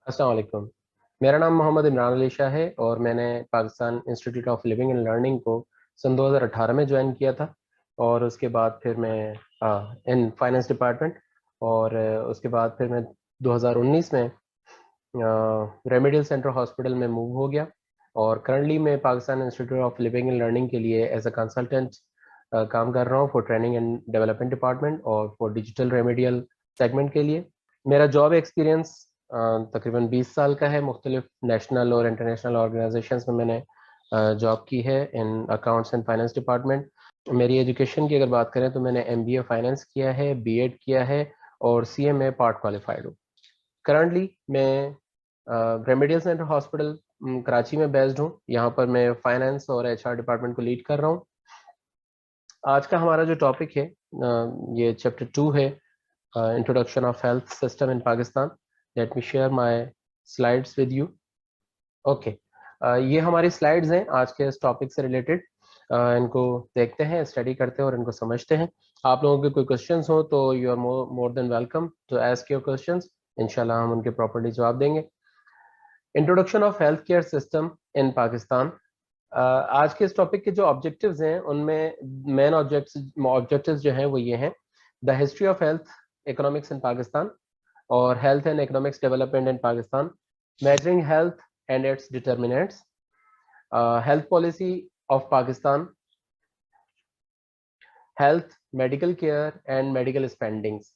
अस्सलाम वालेकुम। मेरा नाम मोहम्मद इमरान अली शाह है और मैंने Pakistan institute of living and learning को सन 2018 में ज्वाइन किया था। और उसके बाद फिर मैं इन फाइनेंस डिपार्टमेंट, और उसके बाद फिर मैं 2019 में रेमेडियल सेंटर हॉस्पिटल में मूव हो गया। और करंटली मैं Pakistan institute of living and learning के लिए एज अ कंसल्टेंट काम कर रहा हूँ for training and development department और फॉर डिजिटल रेमेडियल सेगमेंट के लिए। मेरा जॉब एक्सपीरियंस तकरीबन 20 साल का है। मुख्तलिफ नेशनल और इंटरनेशनल ऑर्गेनाइजेशंस में मैंने जॉब की है इन अकाउंट्स एंड फाइनेंस डिपार्टमेंट। मेरी एजुकेशन की अगर बात करें तो मैंने MBA फाइनेंस किया है, बीएड किया है और CMA पार्ट क्वालिफाइड हूँ। करंटली मैं रेमेडियल सेंटर हॉस्पिटल कराची में बेस्ड हूँ। यहाँ पर मैं फाइनेंस और HR डिपार्टमेंट को लीड कर रहा हूँ। आज का हमारा जो टॉपिक है ये चैप्टर 2 है, introduction of health system in Pakistan. Let me share my slides with you. Okay, ये हमारी स्लाइड्स हैं आज के इस टॉपिक से रिलेटेड। इनको देखते हैं, स्टडी करते हैं और इनको समझते हैं। आप लोगों के कोई क्वेश्चंस हो तो you are more than welcome to ask your questions. इंशाल्लाह हम उनके प्रॉपर्ली जवाब देंगे। Introduction of health care system in Pakistan. आज के इस टॉपिक के जो ऑब्जेक्टिव्स हैं उनमें मेन ऑब्जेक्टिव्स जो हैं वो ये हैं: the history of health economics in Pakistan और health and economics development in Pakistan, measuring health and its determinants, health policy of Pakistan, health, medical care and medical spendings,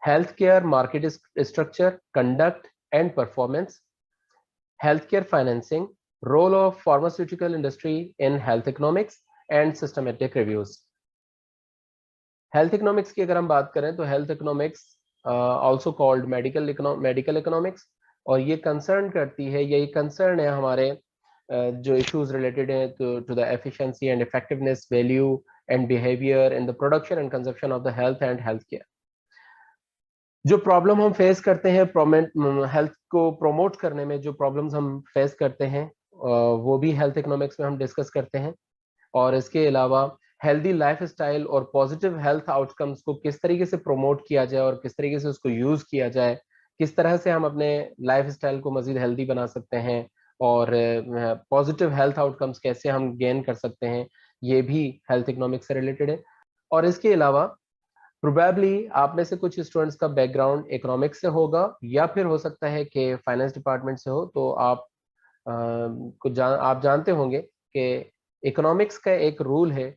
healthcare market structure, conduct and performance, healthcare financing, role of pharmaceutical industry in health economics and systematic reviews. Health economics की अगर हम बात करें तो health economics also called medical economics, और ये concern करती है, यही कंसर्न है हमारे जो इश्यूज रिलेटेड हैं to the efficiency and effectiveness, value and behaviour in the production and consumption of the health and health care. जो प्रॉब्लम हम फेस करते हैं हेल्थ को प्रमोट करने में, जो प्रॉब्लम्स हम फेस करते हैं वो भी हेल्थ इकोनॉमिक्स में हम डिस्कस करते हैं। और इसके अलावा हेल्दी लाइफस्टाइल और पॉजिटिव हेल्थ आउटकम्स को किस तरीके से प्रमोट किया जाए और किस तरीके से उसको यूज किया जाए, किस तरह से हम अपने लाइफस्टाइल को मजीद हेल्दी बना सकते हैं और पॉजिटिव हेल्थ आउटकम्स कैसे हम गेन कर सकते हैं, ये भी हेल्थ इकोनॉमिक्स से रिलेटेड है। और इसके अलावा प्रोबेबली आप में से कुछ स्टूडेंट्स का बैकग्राउंड इकोनॉमिक्स से होगा या फिर हो सकता है कि फाइनेंस डिपार्टमेंट से हो, तो आप जानते होंगे कि इकोनॉमिक्स का एक रूल है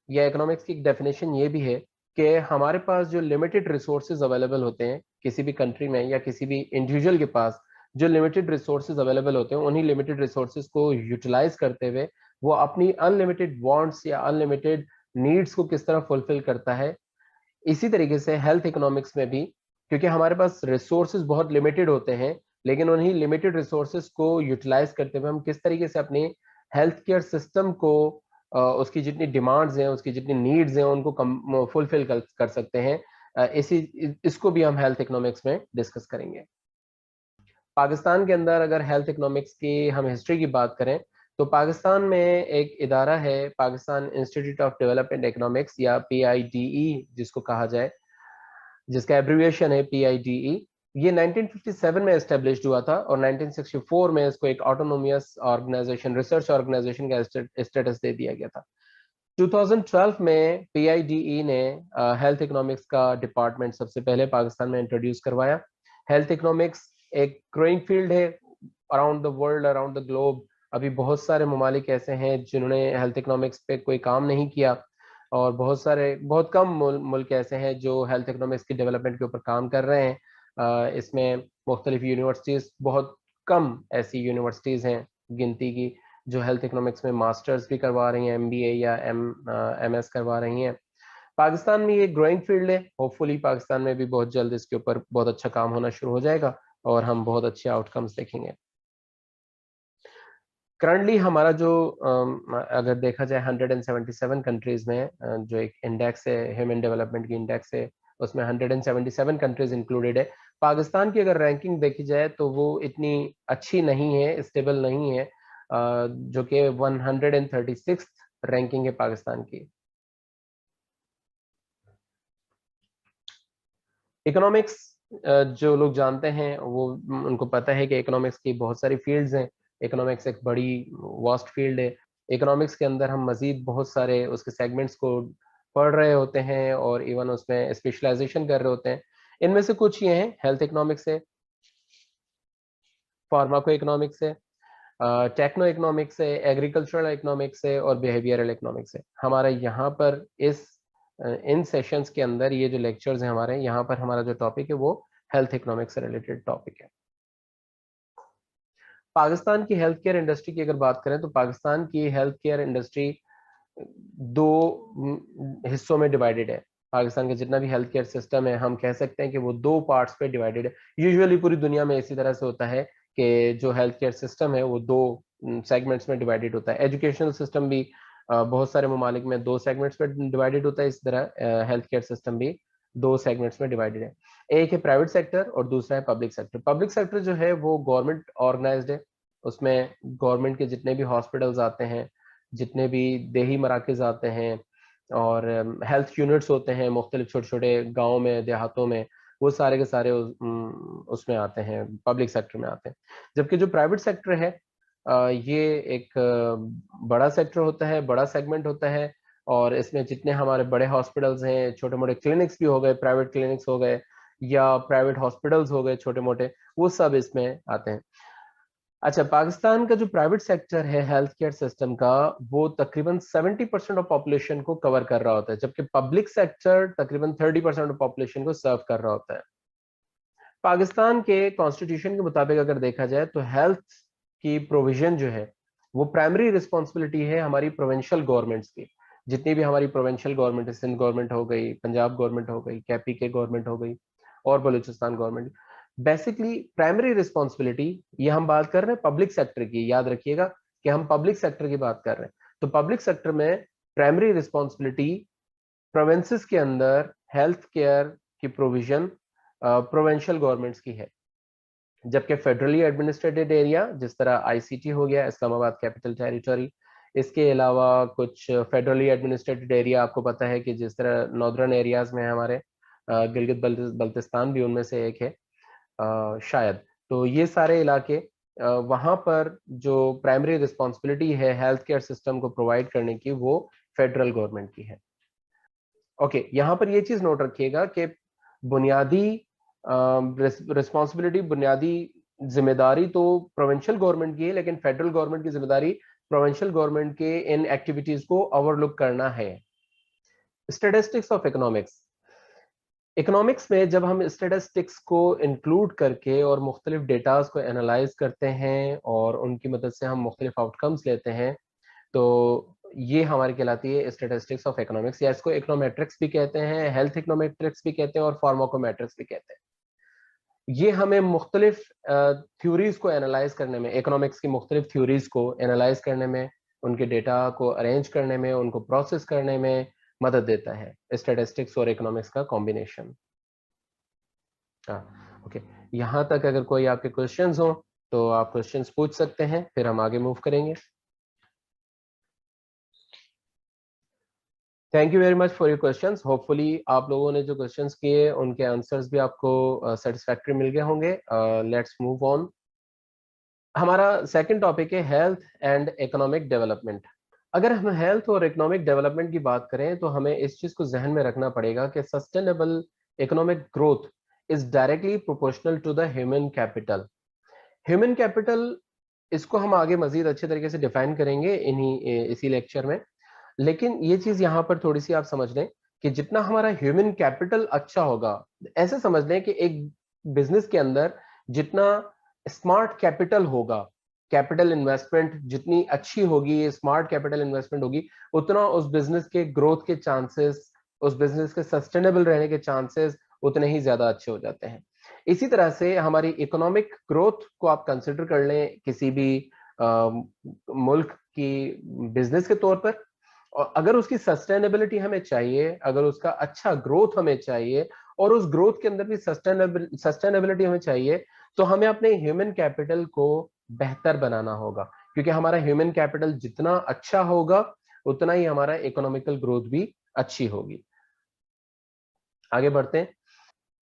या इकोनॉमिक्स की एक डेफिनेशन ये भी है कि हमारे पास जो लिमिटेड रिसोर्सेज अवेलेबल होते हैं किसी भी कंट्री में या किसी भी इंडिविजुअल के पास, जो लिमिटेड रिसोर्सेज अवेलेबल होते हैं उन्हीं लिमिटेड रिसोर्सेज को यूटिलाइज करते हुए वो अपनी अनलिमिटेड वांट्स या अनलिमिटेड नीड्स को किस तरह फुलफिल करता है। इसी तरीके से हेल्थ इकोनॉमिक्स में भी, क्योंकि हमारे पास रिसोर्सेज बहुत लिमिटेड होते हैं, लेकिन उन्हीं लिमिटेड रिसोर्सेज को यूटिलाइज करते हुए हम किस तरीके से अपनी हेल्थ केयर सिस्टम को उसकी जितनी डिमांड्स हैं, उसकी जितनी नीड्स हैं, उनको फुलफिल कर सकते हैं। इसको भी हम हेल्थ इकोनॉमिक्स में डिस्कस करेंगे। पाकिस्तान के अंदर अगर हेल्थ इकोनॉमिक्स की हम हिस्ट्री की बात करें तो पाकिस्तान में एक इदारा है, Pakistan institute of development economics या PIDE जिसको कहा जाए, जिसका एब्रिविएशन है PIDE। ये 1957 में एस्टेब्लिश्ड हुआ था और 1964 में इसको एक ऑटोनोमियस ऑर्गेनाइजेशन, रिसर्च ऑर्गेनाइजेशन का स्टेटस दे दिया गया था। 2012 में PIDE ने हेल्थ इकोनॉमिक्स का डिपार्टमेंट सबसे पहले पाकिस्तान में इंट्रोड्यूस करवाया। हेल्थ इकोनॉमिक्स एक ग्रोइंग फील्ड है around the world, around the globe. अभी बहुत सारे ममालिक ऐसे हैं जिन्होंने हेल्थ इकोनॉमिक्स पे कोई काम नहीं किया, और बहुत कम मुल्क ऐसे हैं जो हेल्थ इकोनॉमिक्स की डेवलपमेंट के ऊपर काम कर रहे हैं। इसमें मुख्तलिफ यूनिवर्सिटीज़, बहुत कम ऐसी यूनिवर्सिटीज़ हैं गिनती की जो हेल्थ इकोनॉमिक्स में मास्टर्स भी करवा रही हैं, MBA या MS करवा रही हैं। पाकिस्तान में ये ग्रोइंग फील्ड है। होपफुली पाकिस्तान में भी बहुत जल्द इसके ऊपर बहुत अच्छा काम होना शुरू हो जाएगा और हम बहुत अच्छे आउटकम्स देखेंगे। करंटली हमारा जो अगर देखा जाए 177 कंट्रीज में जो एक इंडेक्स है, ह्यूमन डेवलपमेंट की इंडेक्स है, उसमें 177 कंट्रीज इंक्लूडेड है। पाकिस्तान की अगर रैंकिंग देखी जाए तो वो इतनी अच्छी नहीं है, स्टेबल नहीं है, जो कि 136 रैंकिंग है पाकिस्तान की। इकोनॉमिक्स जो लोग जानते हैं वो उनको पता है कि इकोनॉमिक्स की बहुत सारी फील्ड्स हैं। इकोनॉमिक्स एक बड़ी वास्ट फील्ड है। इकोनॉमिक्स के अंदर हम मजीद बहुत सारे उसके सेगमेंट्स को पढ़ रहे होते हैं और इवन उसमें स्पेशलाइजेशन कर रहे होते हैं। इनमें से कुछ ये हैं, हेल्थ इकोनॉमिक्स है, फार्माको इकोनॉमिक्स है, टेक्नो इकोनॉमिक्स है, एग्रीकल्चरल इकोनॉमिक्स है और बिहेवियरल इकोनॉमिक्स है। हमारा यहाँ पर इस इन सेशंस के अंदर ये जो लेक्चर्स हैं हमारे यहाँ पर, हमारा जो टॉपिक है वो हेल्थ इकोनॉमिक्स से रिलेटेड टॉपिक है। पाकिस्तान की हेल्थ केयर इंडस्ट्री की अगर बात करें तो पाकिस्तान की हेल्थ केयर इंडस्ट्री दो हिस्सों में डिवाइडेड है। पाकिस्तान का जितना भी हेल्थ केयर सिस्टम है हम कह सकते हैं कि वो दो पार्ट्स पे डिवाइडेड है। यूजुअली पूरी दुनिया में इसी तरह से होता है कि जो हेल्थ केयर सिस्टम है वो दो सेगमेंट्स में डिवाइडेड होता है। एजुकेशनल सिस्टम भी बहुत सारे ममालिक में दो सेगमेंट्स में डिवाइडेड होता है। इस तरह हेल्थ केयर सिस्टम भी दो सेगमेंट्स में डिवाइडेड है। एक है प्राइवेट सेक्टर और दूसरा है पब्लिक सेक्टर। पब्लिक सेक्टर जो है वो गवर्नमेंट ऑर्गेनाइज्ड है। उसमें गवर्नमेंट के जितने भी हॉस्पिटल्स आते हैं, जितने भी देही मराकज आते हैं और हेल्थ यूनिट्स होते हैं मुख्तलिफ छोटे छोटे गाँव में, देहातों में, वो सारे के सारे उसमें आते हैं, पब्लिक सेक्टर में आते हैं। जबकि जो प्राइवेट सेक्टर है ये एक बड़ा सेक्टर होता है, बड़ा सेगमेंट होता है। और इसमें जितने हमारे बड़े हॉस्पिटल्स हैं, छोटे मोटे क्लिनिक्स भी हो गए, प्राइवेट क्लिनिक्स हो गए या प्राइवेट हॉस्पिटल्स हो गए छोटे मोटे, वो सब इसमें आते हैं। अच्छा, पाकिस्तान का जो प्राइवेट सेक्टर है हेल्थ केयर सिस्टम का, वो तकरीबन 70% ऑफ पॉपुलेशन को कवर कर रहा होता है, जबकि पब्लिक सेक्टर तकरीबन 30% ऑफ पॉपुलेशन को सर्व कर रहा होता है। पाकिस्तान के कॉन्स्टिट्यूशन के मुताबिक अगर देखा जाए तो हेल्थ की प्रोविजन जो है वो प्राइमरी रिस्पॉन्सिबिलिटी है हमारी प्रोविंशियल गवर्नमेंट्स की। जितनी भी हमारी प्रोविंशियल गवर्नमेंट है, सिंध गवर्नमेंट हो गई, पंजाब गवर्नमेंट हो गई, केपी के गवर्नमेंट हो गई और Balochistan government, basically primary responsibility, ये हम बात कर रहे हैं पब्लिक सेक्टर की, याद रखिएगा कि हम पब्लिक सेक्टर की बात कर रहे हैं। तो पब्लिक सेक्टर में प्राइमरी रिस्पॉन्सिबिलिटी प्रोविंसेस के अंदर हेल्थ केयर की प्रोविजन प्रोविंशियल गवर्नमेंट्स की है। जबकि फेडरली एडमिनिस्ट्रेटेड एरिया जिस तरह आईसीटी हो गया, इस्लामाबाद कैपिटल टेरिटरी, इसके अलावा कुछ फेडरली एडमिनिस्ट्रेटेड एरिया आपको पता है कि जिस तरह नॉर्दर्न एरियाज में है हमारे, गिलगित बल्तिस्तान भी उनमें से एक है शायद। तो ये सारे इलाके, वहाँ पर जो प्राइमरी रिस्पॉन्सिबिलिटी है हेल्थ केयर सिस्टम को प्रोवाइड करने की, वो फेडरल गवर्नमेंट की है। ओके, यहाँ पर ये चीज नोट रखिएगा कि बुनियादी रिस्पॉन्सिबिलिटी, बुनियादी जिम्मेदारी तो प्रोविंशियल गवर्नमेंट की है, लेकिन फेडरल गवर्नमेंट की जिम्मेदारी प्रोविंशियल गवर्नमेंट के इन एक्टिविटीज को ओवरलुक करना है। Statistics of economics. इकोनॉमिक्स में जब हम स्टेटिस्टिक्स को इंक्लूड करके और मुख्तलिफ डेटाज को एनालाइज करते हैं और उनकी मदद से हम मुख्तलिफ आउटकम्स लेते हैं, तो ये हमारी कहलाती है स्टेटिस्टिक्स ऑफ इकोनॉमिक्स, या इसको इकोनोमेट्रिक्स भी कहते हैं, हेल्थ इकोनोमेट्रिक्स भी कहते हैं और फार्माकोमेट्रिक्स भी कहते हैं। ये हमें मुख्तलिफ थ्योरीज को एनालाइज करने में, इकोनॉमिक्स की मुख्तलिफ थ्योरीज को एनालाइज करने में, उनके डेटा को अरेंज करने में, उनको प्रोसेस करने में मदद देता है स्टेटिस्टिक्स और इकोनॉमिक्स का कॉम्बिनेशन। ओके, यहाँ तक अगर कोई आपके क्वेश्चंस हो तो आप क्वेश्चंस पूछ सकते हैं, फिर हम आगे मूव करेंगे। Thank you very much for your questions. Hopefully आप लोगों ने जो क्वेश्चंस किए उनके आंसर्स भी आपको सेटिस्फैक्टरी मिल गए होंगे। Let's move on. हमारा सेकंड टॉपिक है हेल्थ एंड इकोनॉमिक डेवलपमेंट। अगर हम हेल्थ और इकोनॉमिक डेवलपमेंट की बात करें तो हमें इस चीज को जहन में रखना पड़ेगा कि sustainable economic growth is directly proportional to the human capital. Human capital, इसको हम आगे मजीद अच्छे तरीके से डिफाइन करेंगे इसी लेक्चर में। लेकिन ये चीज यहाँ पर थोड़ी सी आप समझ लें कि जितना हमारा ह्यूमन कैपिटल अच्छा होगा, ऐसे समझ लें कि एक बिजनेस के अंदर जितना स्मार्ट कैपिटल होगा, कैपिटल इन्वेस्टमेंट जितनी अच्छी होगी, स्मार्ट कैपिटल इन्वेस्टमेंट होगी, उतना उस बिजनेस के ग्रोथ के चांसेस, उस बिजनेस के सस्टेनेबल रहने के चांसेस उतने ही ज्यादा अच्छे हो जाते हैं। इसी तरह से हमारी इकोनॉमिक ग्रोथ को आप कंसिडर कर लें किसी भी मुल्क की बिजनेस के तौर पर, और अगर उसकी सस्टेनेबिलिटी हमें चाहिए, अगर उसका अच्छा ग्रोथ हमें चाहिए और उस ग्रोथ के अंदर भी सस्टेनेबिलिटी हमें चाहिए, तो हमें अपने ह्यूमन कैपिटल को बेहतर बनाना होगा। क्योंकि हमारा ह्यूमन कैपिटल जितना अच्छा होगा उतना ही हमारा इकोनॉमिकल ग्रोथ भी अच्छी होगी। आगे बढ़ते हैं।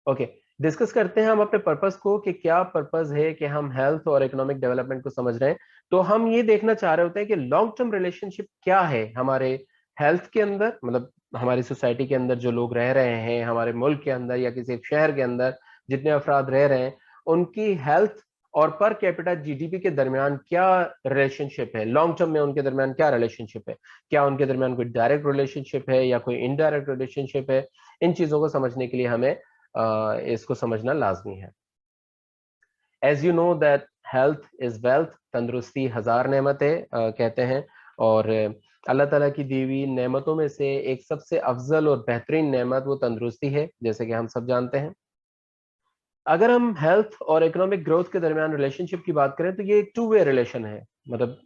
ओके, डिस्कस करते हैं हम अपने पर्पस को कि क्या पर्पस है कि हम हेल्थ और इकोनॉमिक डेवलपमेंट को समझ रहे हैं। तो हम ये देखना चाह रहे होते हैं कि लॉन्ग टर्म रिलेशनशिप क्या है हमारे हेल्थ के अंदर, मतलब हमारी सोसाइटी के अंदर जो लोग रह रहे हैं, हमारे मुल्क के अंदर या किसी एक शहर के अंदर जितने अफराद रह रहे हैं, उनकी हेल्थ और पर कैपिटा जीडीपी के दरमियान क्या रिलेशनशिप है, लॉन्ग टर्म में उनके दरमियान क्या रिलेशनशिप है, क्या उनके दरमियान कोई डायरेक्ट रिलेशनशिप है या कोई इनडायरेक्ट रिलेशनशिप है। इन चीजों को समझने के लिए हमें इसको समझना लाजमी है। As you know that health is wealth, तंदुरुस्ती हजार नेमत है कहते हैं। और अल्लाह ताला की दी हुई नेमतों में से एक सबसे अफजल और बेहतरीन नेमत वो तंदुरुस्ती है, जैसे कि हम सब जानते हैं। अगर हम हेल्थ और इकोनॉमिक ग्रोथ के दरमियान रिलेशनशिप की बात करें तो ये एक टू वे रिलेशन है। मतलब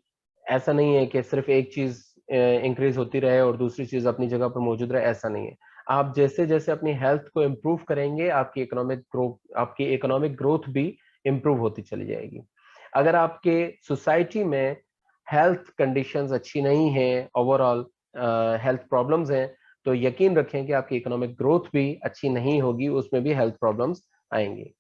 ऐसा नहीं है कि सिर्फ एक चीज इंक्रीज होती रहे और दूसरी चीज अपनी जगह पर मौजूद रहे, ऐसा नहीं है। आप जैसे जैसे अपनी हेल्थ को इम्प्रूव करेंगे, आपकी इकोनॉमिक ग्रोथ भी इम्प्रूव होती चली जाएगी। अगर आपके सोसाइटी में हेल्थ कंडीशंस अच्छी नहीं है, ओवरऑल हेल्थ प्रॉब्लम्स हैं, तो यकीन रखें कि आपकी इकोनॉमिक ग्रोथ भी अच्छी नहीं होगी, उसमें भी हेल्थ प्रॉब्लम्स आएंगी।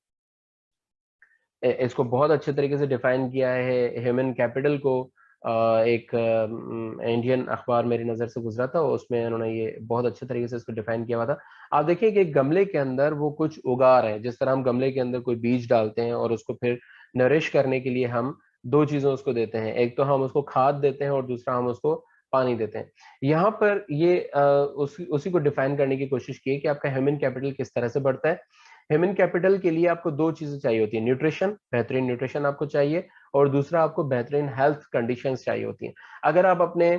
इसको बहुत अच्छे तरीके से डिफाइन किया है ह्यूमन कैपिटल को। एक इंडियन अखबार मेरी नज़र से गुजरा था, उसमें उन्होंने ये बहुत अच्छे तरीके से इसको डिफाइन किया हुआ था। आप देखिए कि एक गमले के अंदर वो कुछ उगा रहे हैं, जिस तरह हम गमले के अंदर कोई बीज डालते हैं और उसको फिर नरिश करने के लिए हम दो चीज़ों उसको देते हैं, एक तो हम उसको खाद देते हैं और दूसरा हम उसको पानी देते हैं। यहाँ पर ये उसी को डिफाइन करने की कोशिश की है कि आपका ह्यूमन कैपिटल किस तरह से बढ़ता है। ह्यूमन कैपिटल के लिए आपको दो चीजें चाहिए होती है, न्यूट्रिशन, बेहतरीन न्यूट्रिशन आपको चाहिए, और दूसरा आपको बेहतरीन हेल्थ कंडीशंस चाहिए होती हैं। अगर आप अपने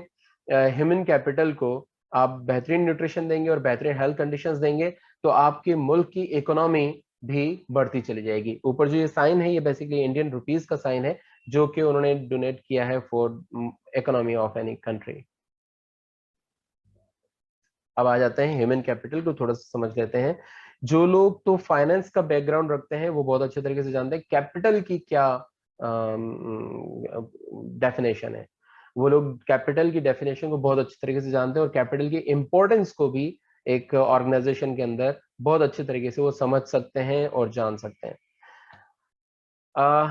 ह्यूमन कैपिटल को आप बेहतरीन न्यूट्रिशन देंगे और बेहतरीन हेल्थ कंडीशंस देंगे, तो आपके मुल्क की इकोनॉमी भी बढ़ती चली जाएगी। ऊपर जो ये साइन है, ये बेसिकली इंडियन रुपीज का साइन है, जो कि उन्होंने डोनेट किया है for economy of any country. अब आ जाते हैं ह्यूमन कैपिटल को थोड़ा सा समझ लेते हैं। जो लोग तो फाइनेंस का बैकग्राउंड रखते हैं वो बहुत अच्छे तरीके से जानते हैं कैपिटल की क्या डेफिनेशन है। वो लोग कैपिटल की डेफिनेशन को बहुत अच्छे तरीके से जानते हैं और कैपिटल की इंपॉर्टेंस को भी एक ऑर्गेनाइजेशन के अंदर बहुत अच्छे तरीके से वो समझ सकते हैं और जान सकते हैं। आ,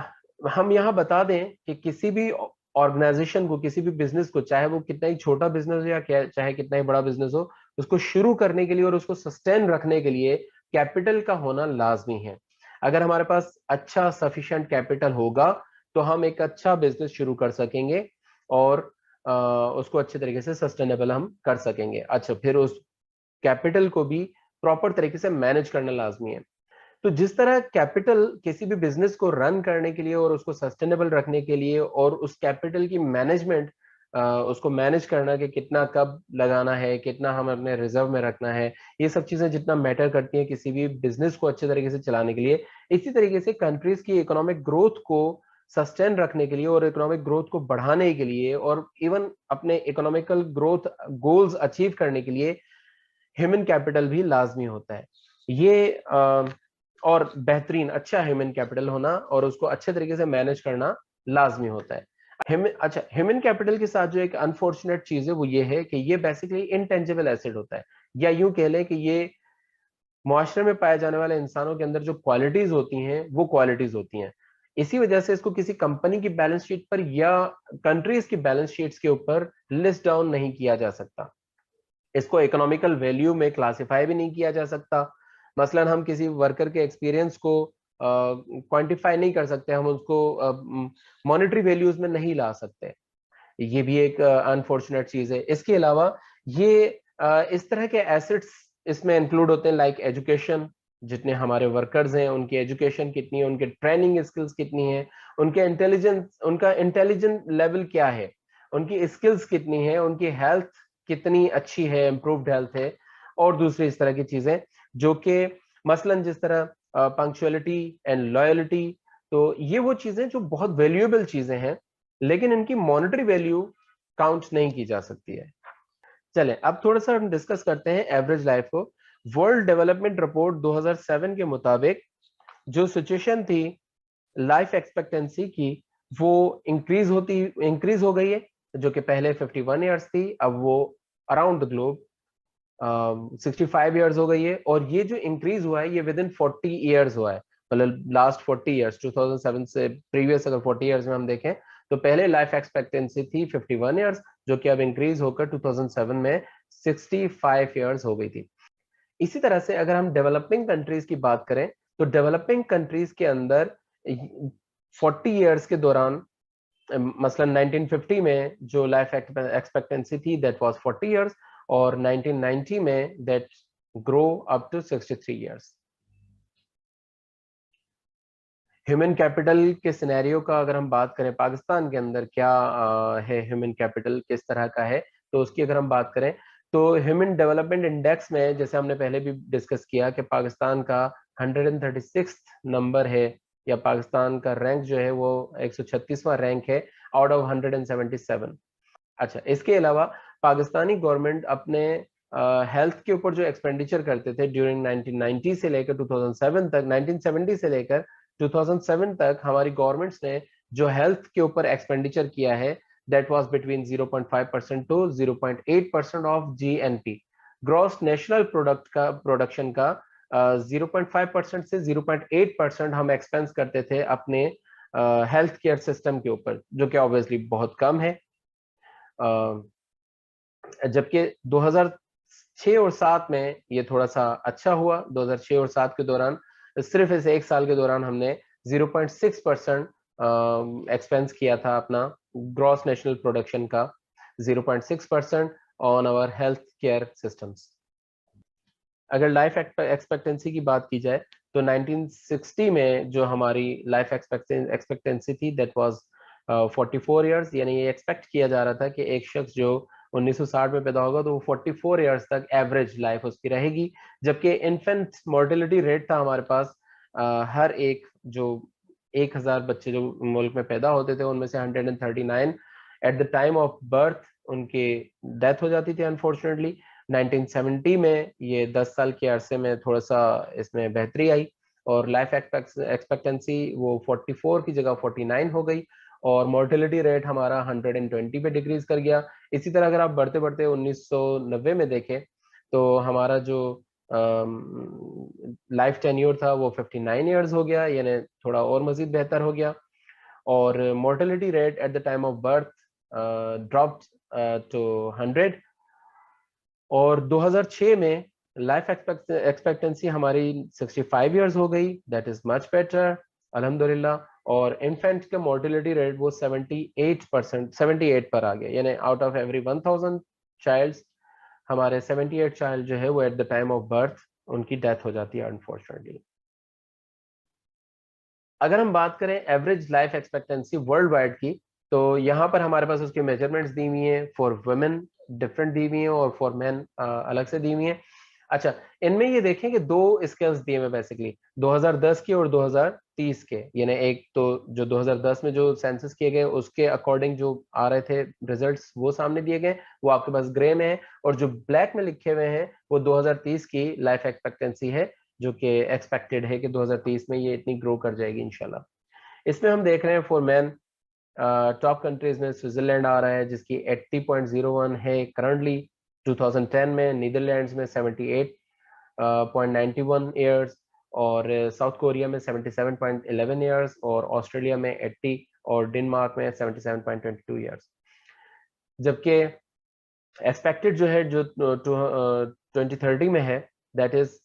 हम यहाँ बता दें कि किसी भी ऑर्गेनाइजेशन को, किसी भी बिजनेस को, चाहे वो कितना ही छोटा बिजनेस हो या चाहे कितना ही बड़ा बिजनेस हो, उसको शुरू करने के लिए और उसको सस्टेन रखने के लिए कैपिटल का होना लाजमी है। अगर हमारे पास अच्छा सफिशिएंट कैपिटल होगा तो हम एक अच्छा बिजनेस शुरू कर सकेंगे और उसको अच्छे तरीके से सस्टेनेबल हम कर सकेंगे। अच्छा, फिर उस कैपिटल को भी प्रॉपर तरीके से मैनेज करना लाजमी है। तो जिस तरह कैपिटल किसी भी बिजनेस को रन करने के लिए और उसको सस्टेनेबल रखने के लिए और उस कैपिटल की मैनेजमेंट, उसको मैनेज करना कि कितना कब लगाना है, कितना हम अपने रिजर्व में रखना है, ये सब चीजें जितना मैटर करती हैं किसी भी बिजनेस को अच्छे तरीके से चलाने के लिए, इसी तरीके से कंट्रीज की इकोनॉमिक ग्रोथ को सस्टेन रखने के लिए और इकोनॉमिक ग्रोथ को बढ़ाने के लिए और इवन अपने इकोनॉमिकल ग्रोथ गोल्स अचीव करने के लिए ह्यूमन कैपिटल भी लाजमी होता है। ये और बेहतरीन अच्छा ह्यूमन कैपिटल होना और उसको अच्छे तरीके से मैनेज करना लाजमी होता है। अच्छा, ह्यूमन कैपिटल के साथ जो एक अनफॉर्चुनेट चीज है वो ये है कि ये बेसिकली इनटेंजिबल एसेट होता है, या यूं कह लें कि ये मुआशरे में पाए जाने वाले इंसानों के अंदर जो क्वालिटीज होती हैं वो क्वालिटीज होती हैं। इसी वजह से इसको किसी कंपनी की बैलेंस शीट पर या कंट्रीज की बैलेंस शीट्स के ऊपर लिस्ट डाउन नहीं किया जा सकता। इसको इकोनॉमिकल वैल्यू में क्लासिफाई भी नहीं किया जा सकता। मसलन हम किसी वर्कर के एक्सपीरियंस को क्वांटिफाई नहीं कर सकते, हम उसको मॉनेटरी वैल्यूज में नहीं ला सकते। ये भी एक अनफॉर्चुनेट चीज है। इसके अलावा ये इस तरह के एसेट्स इसमें इंक्लूड होते हैं लाइक एजुकेशन। जितने हमारे वर्कर्स हैं उनकी एजुकेशन कितनी है, उनके ट्रेनिंग स्किल्स कितनी है, उनका इंटेलिजेंट लेवल क्या है, उनकी स्किल्स कितनी है, उनकी हेल्थ कितनी अच्छी है, इम्प्रूव्ड हेल्थ है, और दूसरी इस तरह की चीजें जो कि मसलन जिस तरह पंक्चुअलिटी एंड लॉयल्टी। तो ये वो चीजें जो बहुत वैल्यूएबल चीजें हैं, लेकिन इनकी मॉनेटरी वैल्यू काउंट नहीं की जा सकती है। चलें अब थोड़ा सा हम डिस्कस करते हैं एवरेज लाइफ को। वर्ल्ड डेवलपमेंट रिपोर्ट 2007 के मुताबिक जो सिचुएशन थी लाइफ एक्सपेक्टेंसी की, वो इंक्रीज हो गई है, जो कि पहले 51 ईयर्स थी, अब वो अराउंड द ग्लोब 65 ईयर्स हो गई है, और ये जो इंक्रीज हुआ है ये विद इन 40 ईयर्स हुआ है, मतलब लास्ट 40 ईयर्स, 2007 से प्रीवियस अगर 40 ईयर्स में हम देखें तो पहले लाइफ एक्सपेक्टेंसी थी 51 ईयर्स, जो कि अब इंक्रीज होकर 2007 में 65 ईयर्स हो गई थी। इसी तरह से अगर हम डेवलपिंग कंट्रीज की बात करें तो डेवलपिंग कंट्रीज के अंदर 40 ईयर्स के दौरान, मसलन 1950 में जो लाइफ एक्सपेक्टेंसी थी दैट वाज 40 इयर्स, और 1990 में that grow up to 63 years. Human capital के सिनेरियो का अगर हम बात करें पाकिस्तान के अंदर क्या है, ह्यूमन कैपिटल किस तरह का है, तो उसकी अगर हम बात करें तो ह्यूमन डेवलपमेंट इंडेक्स में, जैसे हमने पहले भी डिस्कस किया कि पाकिस्तान का 136 नंबर है, या पाकिस्तान का रैंक जो है वो 136वां रैंक है आउट ऑफ 177। अच्छा, इसके अलावा पाकिस्तानी गवर्नमेंट अपने हेल्थ के ऊपर जो एक्सपेंडिचर करते थे ड्यूरिंग 1990 से लेकर 2007 तक, 1970 से लेकर 2007 तक हमारी गवर्नमेंट्स ने जो हेल्थ के ऊपर एक्सपेंडिचर किया है that was between 0.5% to 0.8% of GNP, gross national product का, प्रोडक्शन का 0.5% से 0.8% हम एक्सपेंस करते थे अपने हेल्थ केयर सिस्टम के ऊपर, जो कि ऑब्वियसली बहुत कम है। जबकि 2006 और 7 में ये थोड़ा सा अच्छा हुआ। 2006 और 7 के दौरान, सिर्फ इस एक साल के दौरान हमने 0.6% एक्सपेंस किया था अपना ग्रॉस नेशनल प्रोडक्शन का, 0.6% on our health care systems. अगर लाइफ एक्सपेक्टेंसी की बात की जाए तो 1960 में जो हमारी लाइफ एक्सपेक्टेंसी थी दैट वाज 44 इयर्स, यानी ये एक्सपेक्ट किया जा रहा था कि एक शख्स जो 1960 में पैदा होगा तो वो 44 इयर्स तक एवरेज लाइफ उसकी रहेगी। जबकि इन्फेंट मोर्टेलिटी रेट था हमारे पास, हर एक जो 1000 बच्चे जो मुल्क में पैदा होते थे उनमें से 139 eight the time of birth उनकी डेथ हो जाती थी अनफॉर्चुनेटली। 1970 में ये 10 साल के अरसे में थोड़ा सा इसमें बेहतरी आई, और लाइफ एक्सपेक्टेंसी वो 44 की जगह 49 हो गई, और मोर्टेलिटी रेट हमारा 120 पे डिक्रीज कर गया। इसी तरह अगर आप बढ़ते बढ़ते 1990 में देखें तो हमारा जो लाइफ टेन्योर था वो 59 ईयर्स हो गया, यानी थोड़ा और मजीद बेहतर हो गया। और mortality rate at the time of birth dropped to 100, और 2006 में लाइफ एक्सपेक्टेंसी हमारी 65 इयर्स हो गई, दैट इज मच बेटर अल्हम्दुलिल्लाह। और इन्फेंट का मोर्टेलिटी रेट वो 78 पर आ गया, यानी आउट ऑफ एवरी 1000 चाइल्ड्स हमारे 78 चाइल्ड जो है वो eight the time of birth उनकी डेथ हो जाती है अनफॉर्चुनेटली। अगर हम बात करें average life expectancy world wide की, तो यहाँ पर हमारे पास उसकी मेजरमेंट्स दी हुई हैं, फॉर वुमेन डिफरेंट दी हुई हैं और फॉर मेन अलग से दी हुई हैं। अच्छा, इनमें ये देखें कि दो स्केल्स दिए हुए बेसिकली 2010 के और 2030 के, यानी एक तो जो 2010 में जो सेंसस किए गए उसके अकॉर्डिंग जो आ रहे थे रिजल्ट्स वो सामने दिए गए, वो आपके पास ग्रे में है, और जो ब्लैक में लिखे हुए हैं वो 2030 की लाइफ एक्सपेक्टेंसी है, जो कि एक्सपेक्टेड है कि 2030 में ये इतनी ग्रो कर जाएगी इंशाल्लाह। इसमें हम देख रहे हैं फॉर मैन टॉप कंट्रीज में स्विट्जरलैंड आ रहा है जिसकी 80.01 है करंटली। 2010 में नीदरलैंड्स में 78.91 ईयर्स, और साउथ कोरिया में 77.11 ईयर्स, और ऑस्ट्रेलिया में 80, और डेनमार्क में 77.22 ईयर्स। जबकि एक्सपेक्टेड जो है जो 2030 में है दैट इज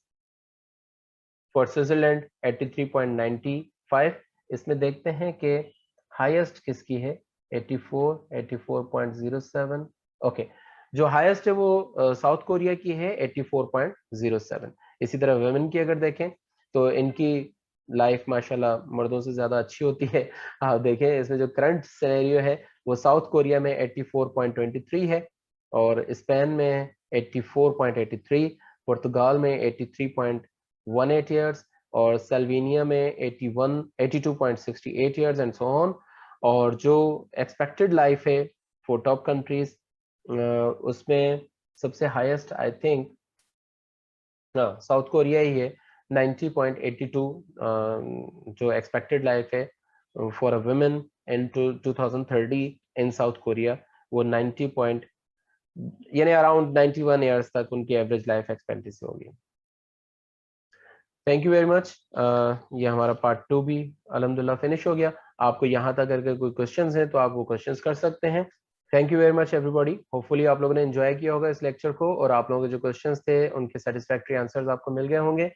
फॉर स्विट्जरलैंड 83.95। इसमें देखते हैं कि हाईएस्ट किसकी है, 84, 84.07। ओके, जो हाईएस्ट है वो साउथ कोरिया की है 84.07। इसी तरह वुमेन की अगर देखें तो इनकी लाइफ माशाल्लाह मर्दों से ज्यादा अच्छी होती है। आप देखें इसमें जो करंट सिनेरियो है वो साउथ कोरिया में 84.23 है, और स्पेन में 84.83, पुर्तगाल में 83.18 ईयर्स, और सेल्वेनिया में 81, 82.68 ईयर्स एंड सो ऑन। और जो एक्सपेक्टेड लाइफ है फॉर टॉप कंट्रीज उसमें सबसे highest I think South Korea ही है, 90.82 जो एक्सपेक्टेड लाइफ है for a women in 2030 in South Korea वो 90.82 यानी अराउंड 91 ईयर्स तक उनकी एवरेज लाइफ एक्सपेक्टेंसी होगी। Thank you very much. ये हमारा पार्ट 2 भी अल्हम्दुलिल्लाह फिनिश हो गया। आपको यहाँ तक अगर कोई क्वेश्चंस हैं तो आप वो क्वेश्चंस कर सकते हैं। Thank you very much everybody. Hopefully आप लोगों ने एंजॉय किया होगा इस लेक्चर को और आप लोगों के जो क्वेश्चंस थे उनके सेटिस्फैक्टरी आंसर्स आपको मिल गए होंगे।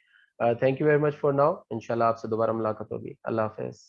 Thank you very much for now. इंशाल्लाह आपसे दोबारा मुलाकात होगी। अल्लाह हाफिज।